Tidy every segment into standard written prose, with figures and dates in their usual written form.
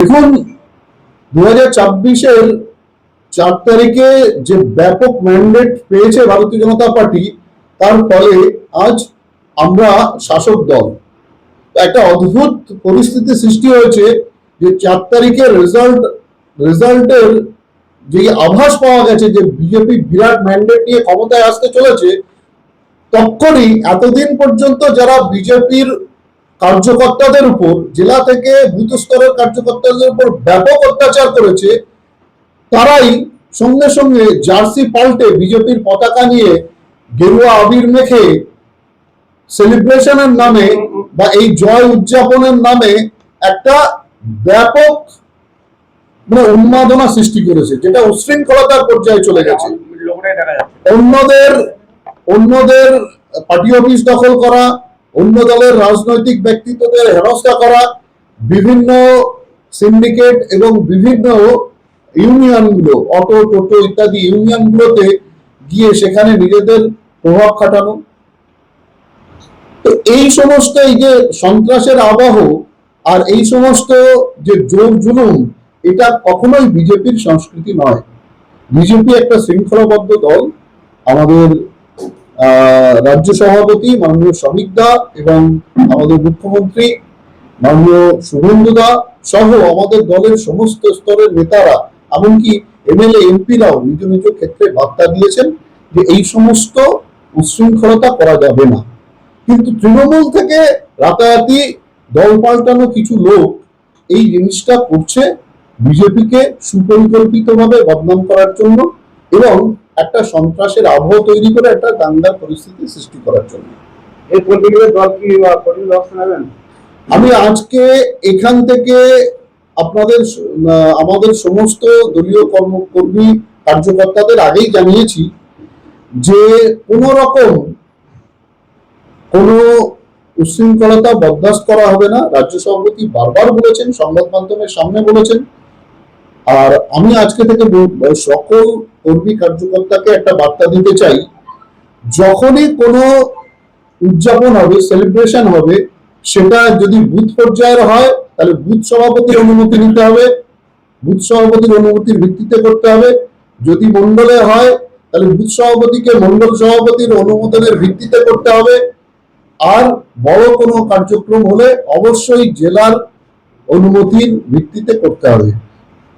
দেখুন, 2024-এর 4 তারিখে যে ব্যাপক ম্যান্ডেট পেয়েছে ভারতীয় জনতা পার্টি, তার ফলে আজ আমরা শাসক দল। একটা অদ্ভুত পরিস্থিতি সৃষ্টি হয়েছে যে 4 তারিখের রেজাল্টের যে আভাস পাওয়া গেছে যে বিজেপি বিরাট ম্যান্ডেট নিয়ে ক্ষমতায় আসতে চলেছে, তখনই এতদিন পর্যন্ত যারা বিজেপির কার্যকর্তাদের উপর, জেলা থেকে বুথ স্তরের কার্যকর্তাদের উপর ব্যাপক অত্যাচার করেছে, তারাই সঙ্গে সঙ্গে জার্সি পাল্টে বিজেপির পতাকা নিয়ে গেরুয়া আবির মেখে সেলিব্রেশনের নামে বা এই জয় উদযাপনের নামে একটা ব্যাপক উন্মাদনা সৃষ্টি করেছে, যেটা উশৃঙ্খলতার পর্যায়ে চলে গেছে। অন্যদের পার্টি অফিস দখল করা, অন্য দলের রাজনৈতিক ব্যক্তিত্বদের হেনস্থা করা, বিভিন্ন সিন্ডিকেট এবং বিভিন্ন ইউনিয়নগুলো, অটো টোটো ইত্যাদি ইউনিয়নগুলোতে গিয়ে সেখানে নিজেদের প্রভাব খাটানো। তো এই সমস্ত এই যে সন্ত্রাসের আবহ আর এই সমস্ত যে জোর জুলুম, এটা কখনোই বিজেপির সংস্কৃতি নয়। বিজেপি একটা শৃঙ্খলাবদ্ধ দল। আমাদের রাজ্য সভাপতি মাননীয় শ্রমিক দা এবং আমাদের মুখ্যমন্ত্রী মাননীয় শুভেন্দু দা সহ আমাদের দলের সমস্ত স্তরের নেতারা, এমনকি এমএলএ এমপিরাও নিজ নিজ ক্ষেত্রে বার্তা দিয়েছেন যে এই সমস্ত উশৃঙ্খলতা করা যাবে না। কিন্তু তৃণমূল থেকে রাতারাতি দল পাল্টানো কিছু লোক এই জিনিসটা করছে বিজেপিকে সুপরিকল্পিতভাবে বদনাম করার জন্য এবং একটা সন্ত্রাসের আবহ তৈরি করে একটা দাঙ্গার পরিস্থিতি সৃষ্টি করার জন্য। এই পরিপ্রেক্ষিতে দল কি কঠিন ব্যবস্থা নেবেন? আমি আজকে এখান থেকে আমাদের সমস্ত দলীয় কর্মী কার্যকর্তাদের আগেই জানিয়েছি যে কোন রকম কোনো উশৃঙ্খলতা বরদাস্ত করা হবে না। রাজ্য সভাপতি বারবার বলেছেন, সংবাদ মাধ্যমের সামনে বলেছেন। আর আমি আজকে থেকে সকল কর্মী কার্যকর্তাকে একটা বার্তা দিতে চাই, যখনই কোনো উদযাপন হবে, সেলিব্রেশন হবে, সেটা যদি বুথ পর্যায়ের হয় তাহলে বুথ সভাপতির অনুমতি নিতে হবে, বুথ সভাপতির অনুমতির ভিত্তিতে করতে হবে। যদি মন্ডলে হয় তাহলে বুথ সভাপতিকে মন্ডল সভাপতির অনুমোদনের ভিত্তিতে করতে হবে। আর বড় কোনো কার্যক্রম হলে অবশ্যই জেলার অনুমতির ভিত্তিতে করতে হবে।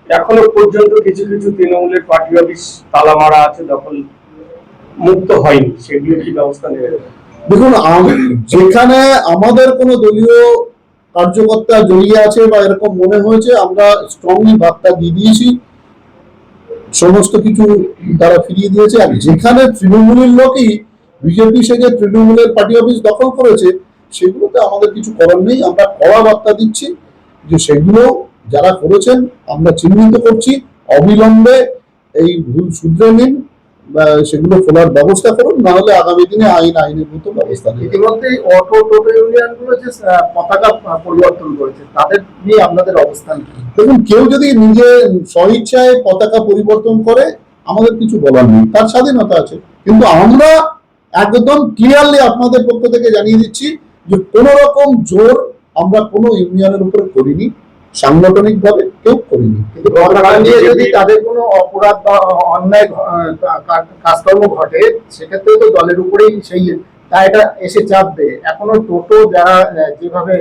এখনো পর্যন্ত কিছু কিছু তৃণমূলের পার্টি অফিস তালা মারা আছে, দখল মুক্ত হয়নি, সেগুলো কি ব্যবস্থা নেবে? দেখুন, যেখানে আমাদের কোনো দলীয় কার্যকর্তা জড়িয়ে আছে বা এরকম মনে হয়েছে, আমরা স্ট্রংলি বার্তা দিয়ে দিয়েছি, সমস্ত কিছু তারা ফিরিয়ে দিয়েছে। আর যেখানে তৃণমূলের লোকই বিজেপি সেজে তৃণমূলের পার্টি অফিস দখল করেছে, সেগুলোতে আমাদের কিছু করার নেই। আমরা কড়া বার্তা দিচ্ছি যে সেগুলো যারা করেছেন আমরা চিহ্নিত করছি, অবিলম্বে এই ভুল শুধরে নিন, সেগুলো খোলার ব্যবস্থা করুন, না হলে আগামী দিনে আইনের মতো ব্যবস্থা নেবে। ইতিমধ্যে অটো টোটো ইউনিয়ন গুলো যে পতাকা পরিবর্তন করেছে, তাদের নিয়ে আপনাদের অবস্থান কি? দেখুন, কেউ যদি নিজে স্বইচ্ছায় পতাকা পরিবর্তন করে, আমাদের কিছু বলার নেই, তার স্বাধীনতা আছে। কিন্তু আমরা একদম ক্লিয়ারলি আপনাদের পক্ষ থেকে জানিয়ে দিচ্ছি যে কোন রকম জোর আমরা কোনো ইউনিয়নের উপরে করিনি, সাংগঠনিক ভাবে কেউ করিনি। কিন্তু পতাকা নিয়ে যদি তাদের কোনো অপরাধ বা অন্যায় কাজকর্ম ঘটে, সেক্ষেত্রে তো দলের উপরেই সেই দায়টা এসে চাপবে। এখনো টোটো যারা যেভাবে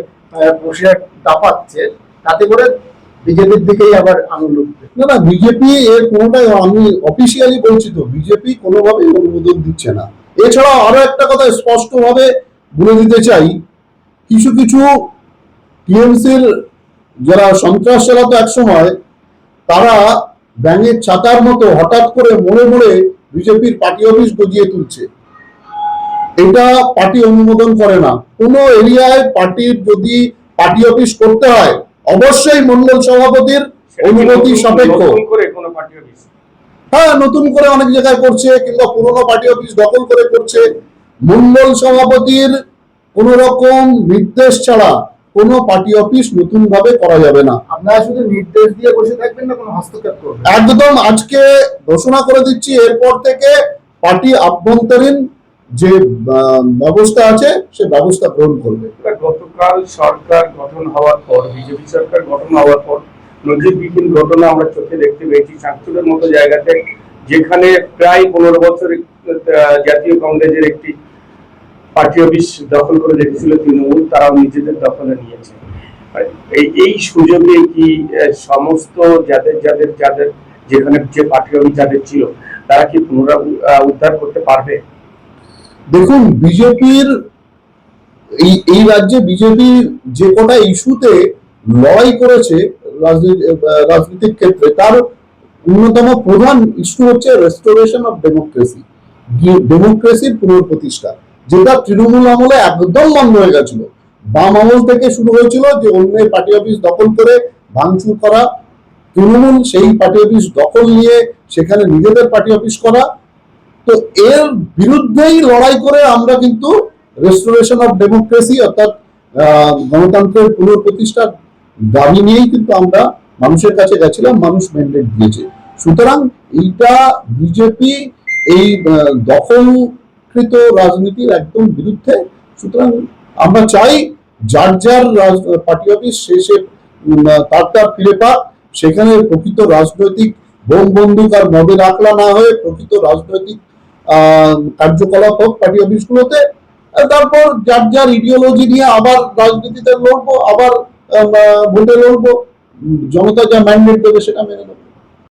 বসে দাপাচ্ছে, তাতে করে বিজেপির দিকেই আবার আঙুল উঠবে। না, বিজেপি এর কোনোটাই, আমি অফিসিয়ালি বলছি তো, বিজেপি কোনোভাবেই অনুমোদন দিচ্ছে না। এছাড়া আরো একটা কথা স্পষ্ট ভাবে বলে দিতে চাই, কিছু কিছু টিএমসির যারা সন্ত্রাস চালাতো এক সময়, তারা ব্যাঙের ছাতার মতো হঠাৎ করে মোড়ে মোড়ে বিজেপির পার্টি অফিস গজিয়ে তুলছে। এটা পার্টি অনুমোদন করে না। কোন এরিয়ায় পার্টির যদি পার্টি অফিস করতে হয়, অবশ্যই মন্ডল সভাপতির অনুমতি সাপেক্ষ। হ্যাঁ, নতুন করে অনেক জায়গায় করছে, কিংবা পুরোনো পার্টি অফিস দখল করে করছে। মন্ডল সভাপতির কোন রকম নির্দেশ ছাড়া কোনো পার্টি অফিস নতুন ভাবে করা যাবে না। আপনারা শুধু নির্দেশ দিয়ে বসে থাকবেন না, কোনো হস্তক্ষেপ করবেন? একদম আজকে ঘোষণা করে দিচ্ছি, এরপর থেকে পার্টি আভ্যন্তরীণ যে ব্যবস্থা আছে সে ব্যবস্থা গ্রহণ করবে। গতকাল সরকার গঠন হওয়ার পর, বিজেপি সরকার গঠন হওয়ার পর নজিরবিহীন ঘটনা আমরা চোখে দেখতে পেয়েছি চাঁদপুরের মতো জায়গাতে, যেখানে প্রায় 15 বছর জাতীয় কংগ্রেসের একটি পার্টি অফিস দখল করে রেখেছিল তৃণমূল, তারাও নিজেদের দখলে নিয়েছে। এই সুযোগে কি সমস্ত যাদের যাদের যাদের যেখানে যে পার্টি অফিস যাদের ছিল তারা কি উদ্ধার করতে পারবে? দেখুন, বিজেপির এই রাজ্যে বিজেপি যে কটা ইস্যুতে লড়াই করেছে রাজনীতির ক্ষেত্রে, তার অন্যতম প্রধান ইস্যু হচ্ছে রেস্টোরেশন অফ ডেমোক্রেসি, ডেমোক্রেসির পুনঃপ্রতিষ্ঠা, যেটা তৃণমূল আমলে একদম বন্ধ হয়ে গেছিল। বাম আমল থেকে শুরু হয়েছিল যে অন্যের পার্টি অফিস দখল করে ভাঙচুর করা, তৃণমূল সেই পার্টি অফিস দখল নিয়ে সেখানে নিজেদের পার্টি অফিস করা। তো এর বিরুদ্ধেই লড়াই করে আমরা কিন্তু রেস্টোরেশন অফ ডেমোক্রেসি অর্থাৎ গণতন্ত্রের পুনঃপ্রতিষ্ঠার দাবি নিয়েই কিন্তু আমরা মানুষের কাছে গেছিলাম, মানুষ ম্যান্ডেট দিয়েছে। সুতরাং এইটা বিজেপি এই দখলকৃত রাজনীতির একদম বিরুদ্ধে। সুতরাং আমরা চাই যার যার পার্টি অফিস শেষে তার ফিরে পাক, সেখানে প্রকৃত রাজনৈতিক বোম বন্দুক আর মদের আখড়া না হয়ে প্রকৃত রাজনৈতিক কার্যকলাপ হোক পার্টি অফিসগুলোতে। তারপর যার যার ইডিওলজি নিয়ে আবার রাজনীতিতে লড়বো, আবার ভোটে লড়বো, জনতা যা ম্যান্ডেট দেবে সেটা মেনে নেবো।